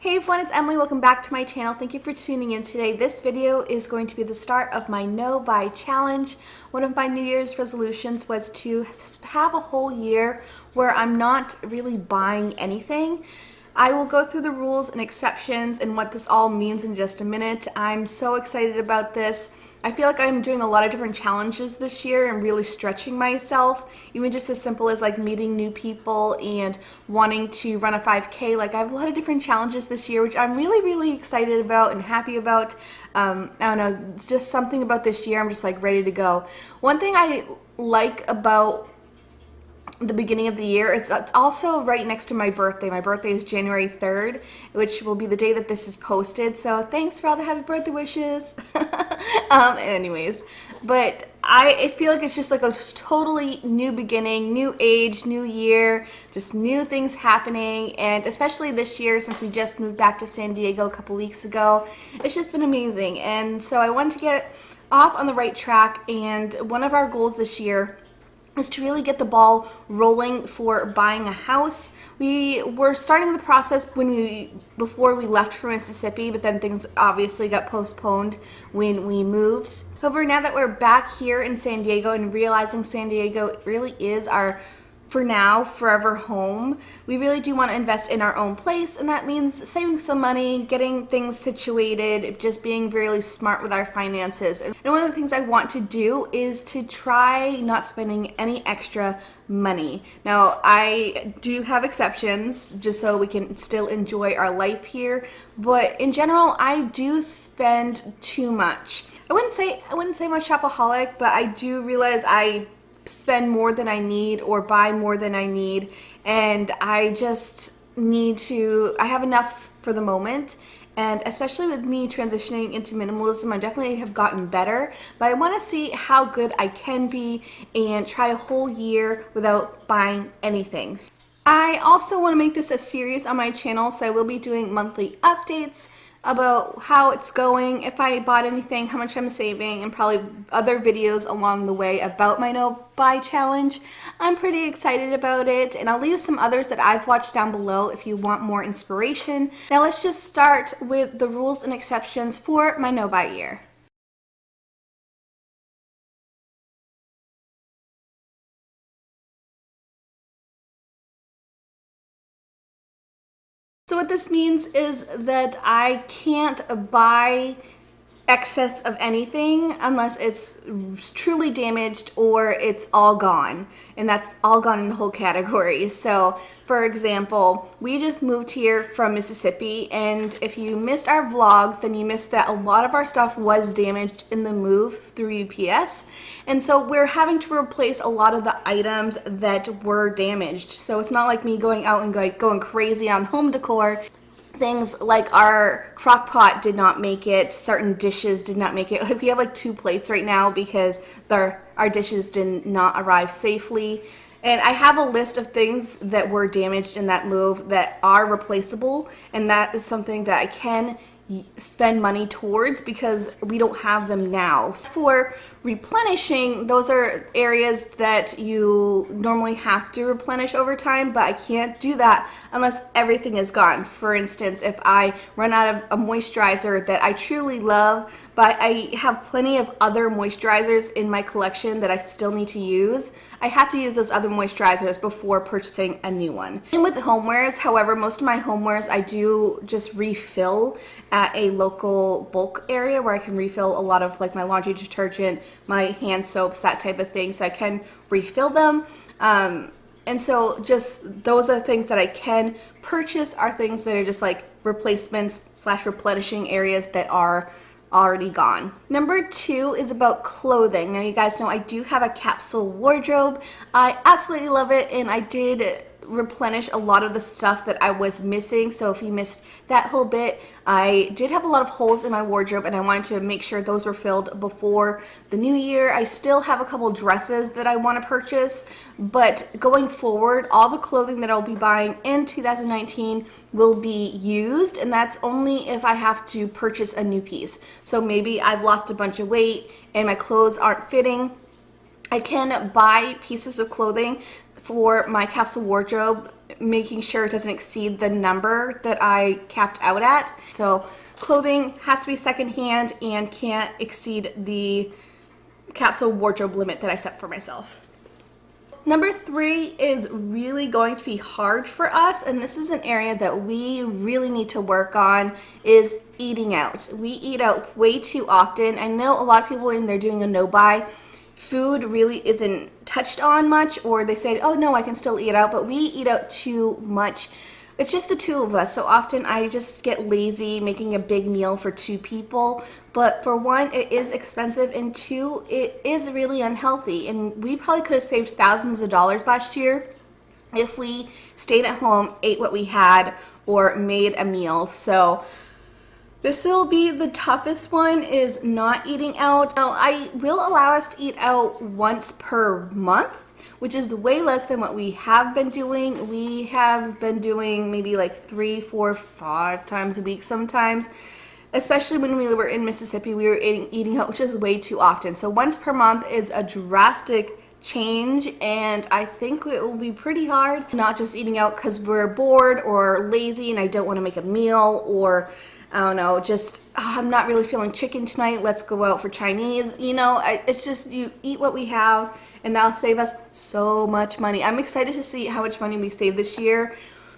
Hey everyone, it's Emily. Welcome back to my channel. Thank you for tuning in today. This video is going to be the start of my no buy challenge. One of my New Year's resolutions was to have a whole year where I'm not really buying anything. I will go through the rules and exceptions and what this all means in just a minute. I'm so excited about this. I feel like I'm doing a lot of different challenges this year and really stretching myself, even just as simple as like meeting new people and wanting to run a 5K. Like I have a lot of different challenges this year, which I'm really excited about and happy about. I don't know, it's just something about this year. I'm just like ready to go. One thing I like about the beginning of the year, it's also right next to my birthday. My birthday is January 3rd, which will be the day that this is posted. So thanks for all the happy birthday wishes. Anyways, but I feel like it's just like a totally new beginning, new age, new year, just new things happening. And especially this year, since we just moved back to San Diego a couple weeks ago, it's just been amazing. And so I wanted to get off on the right track. And one of our goals this year is to really get the ball rolling for buying a house. We were starting the process before we left for Mississippi, but then things obviously got postponed when we moved. However, now that we're back here in San Diego and realizing San Diego really is our, for now, forever home, we really do want to invest in our own place, and that means saving some money, getting things situated, just being really smart with our finances. And one of the things I want to do is to try not spending any extra money. Now, I do have exceptions just so we can still enjoy our life here, but in general, I do spend too much. I wouldn't say I'm a shopaholic, but I do realize I spend more than I need or buy more than I need, and I just need to, I have enough for the moment. And especially with me transitioning into minimalism, I definitely have gotten better, but I want to see how good I can be and try a whole year without buying anything. I also want to make this a series on my channel, so I will be doing monthly updates about how it's going, if I bought anything, how much I'm saving, and probably other videos along the way about my no buy challenge. I'm pretty excited about it, and I'll leave some others that I've watched down below if you want more inspiration. Now let's just start with the rules and exceptions for my no buy year. So what this means is that I can't buy excess of anything unless it's truly damaged or it's all gone, and that's all gone in the whole category. So for example, we just moved here from Mississippi, and if you missed our vlogs, then you missed that a lot of our stuff was damaged in the move through UPS, and so we're having to replace a lot of the items that were damaged. So it's not like me going out and going crazy on home decor. Things like our crock pot did not make it, certain dishes did not make it. Like we have like 2 plates right now because our dishes did not arrive safely. And I have a list of things that were damaged in that move that are replaceable, and that is something that I can spend money towards because we don't have them now. For replenishing, those are areas that you normally have to replenish over time, but I can't do that unless everything is gone. For instance, if I run out of a moisturizer that I truly love, but I have plenty of other moisturizers in my collection that I still need to use, I have to use those other moisturizers before purchasing a new one. And with homewares, however, most of my homewares I do just refill at a local bulk area where I can refill a lot of like my laundry detergent, my hand soaps, that type of thing, so I can refill them. And so just those are things that I can purchase, are things that are just like replacements / replenishing areas that are already gone. Number 2 is about clothing. Now you guys know I do have a capsule wardrobe. I absolutely love it, and I did replenish a lot of the stuff that I was missing. So if you missed that whole bit, I did have a lot of holes in my wardrobe, and I wanted to make sure those were filled before the new year. I still have a couple dresses that I want to purchase, but going forward, all the clothing that I'll be buying in 2019 will be used, and that's only if I have to purchase a new piece. So maybe I've lost a bunch of weight and my clothes aren't fitting. I can buy pieces of clothing for my capsule wardrobe making sure it doesn't exceed the number that I capped out at. So clothing has to be secondhand and can't exceed the capsule wardrobe limit that I set for myself. Number 3 is really going to be hard for us, and this is an area that we really need to work on, is eating out. We eat out way too often. I know a lot of people when they're doing a no-buy, food really isn't touched on much, or they say, oh no, I can still eat out, but we eat out too much. It's just the two of us, so often I just get lazy making a big meal for 2 people. But for one, it is expensive, and 2, it is really unhealthy. And we probably could have saved thousands of dollars last year if we stayed at home, ate what we had, or made a meal. So this will be the toughest one, is not eating out. Now, I will allow us to eat out once per month, which is way less than what we have been doing. We have been doing maybe like 3, 4, 5 times a week sometimes. Especially when we were in Mississippi, we were eating out, which is way too often. So once per month is a drastic change, and I think it will be pretty hard. Not just eating out because we're bored or lazy and I don't want to make a meal, or I don't know, just I'm not really feeling chicken tonight, let's go out for Chinese. You know, it's just you eat what we have, and that'll save us so much money. I'm excited to see how much money we save this year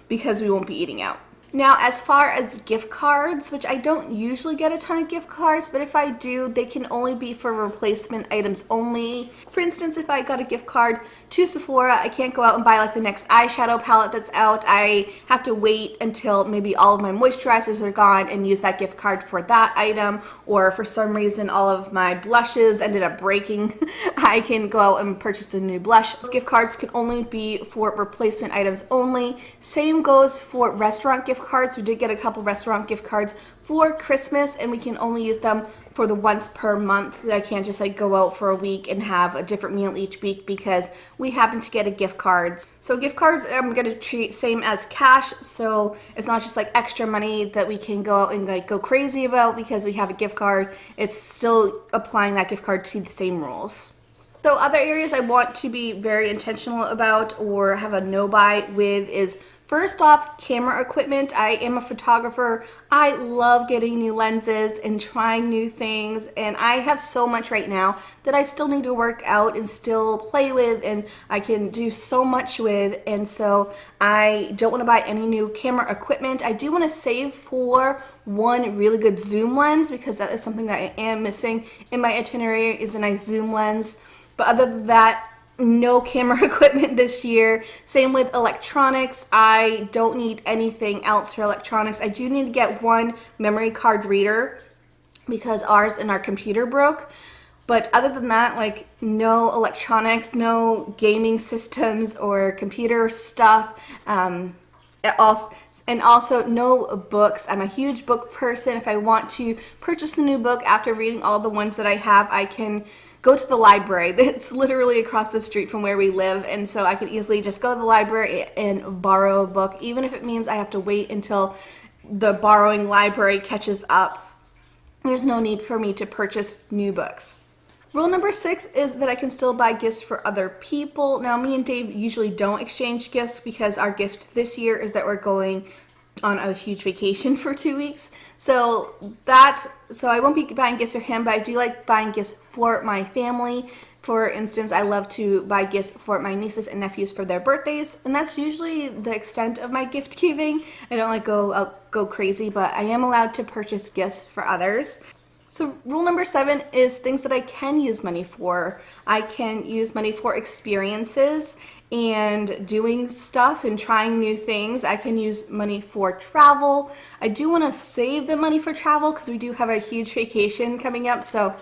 because we won't be eating out. Now, as far as gift cards, which I don't usually get a ton of gift cards, but if I do, they can only be for replacement items only. For instance, if I got a gift card to Sephora, I can't go out and buy like the next eyeshadow palette that's out. I have to wait until maybe all of my moisturizers are gone and use that gift card for that item, or for some reason all of my blushes ended up breaking. I can go out and purchase a new blush. Those gift cards can only be for replacement items only. Same goes for restaurant gift cards. We did get a couple restaurant gift cards for Christmas, and we can only use them for the once per month. I can't just like go out for a week and have a different meal each week because we happen to get a gift cards. So gift cards I'm going to treat same as cash, so it's not just like extra money that we can go out and like go crazy about because we have a gift card. It's still applying that gift card to the same rules. So other areas I want to be very intentional about or have a no-buy with is, first off, camera equipment. I am a photographer. I love getting new lenses and trying new things, and I have so much right now that I still need to work out and still play with, and I can do so much with, and so I don't want to buy any new camera equipment. I do want to save for one really good zoom lens because that is something that I am missing in my itinerary, is a nice zoom lens. But other than that, no camera equipment this year. Same with electronics. I don't need anything else for electronics. I do need to get one memory card reader because ours in our computer broke. But other than that, like no electronics, no gaming systems or computer stuff. And also no books. I'm a huge book person. If I want to purchase a new book after reading all the ones that I have, I can go to the library. It's literally across the street from where we live, and so I can easily just go to the library and borrow a book, even if it means I have to wait until the borrowing library catches up. There's no need for me to purchase new books. Rule number 6 is that I can still buy gifts for other people. Now, me and Dave usually don't exchange gifts because our gift this year is that we're going on a huge vacation for 2 weeks. So I won't be buying gifts for him, but I do like buying gifts for my family. For instance, I love to buy gifts for my nieces and nephews for their birthdays, and that's usually the extent of my gift giving. I don't like go crazy, but I am allowed to purchase gifts for others. So rule number 7 is things that I can use money for. I can use money for experiences and doing stuff and trying new things. I can use money for travel. I do want to save the money for travel because we do have a huge vacation coming up, so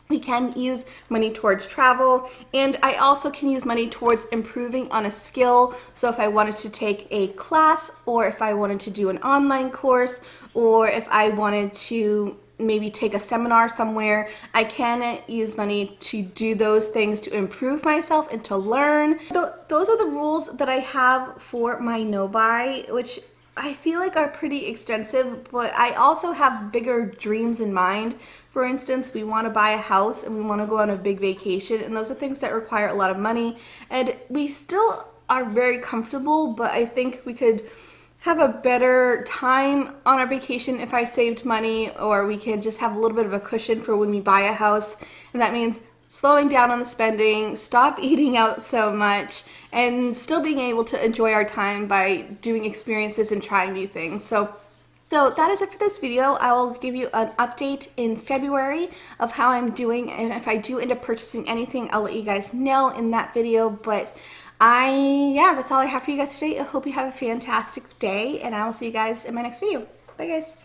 we can use money towards travel. And I also can use money towards improving on a skill. So if I wanted to take a class, or if I wanted to do an online course, or if I wanted to maybe take a seminar somewhere, I can use money to do those things to improve myself and to learn. Those are the rules that I have for my no-buy, which I feel like are pretty extensive, but I also have bigger dreams in mind. For instance, we want to buy a house and we want to go on a big vacation, and those are things that require a lot of money, and we still are very comfortable, but I think we could have a better time on our vacation if I saved money, or we can just have a little bit of a cushion for when we buy a house. And that means slowing down on the spending, stop eating out so much, and still being able to enjoy our time by doing experiences and trying new things. So that is it for this video. I will give you an update in February of how I'm doing, and if I do end up purchasing anything, I'll let you guys know in that video. But that's all I have for you guys today. I hope you have a fantastic day, and I will see you guys in my next video. Bye guys.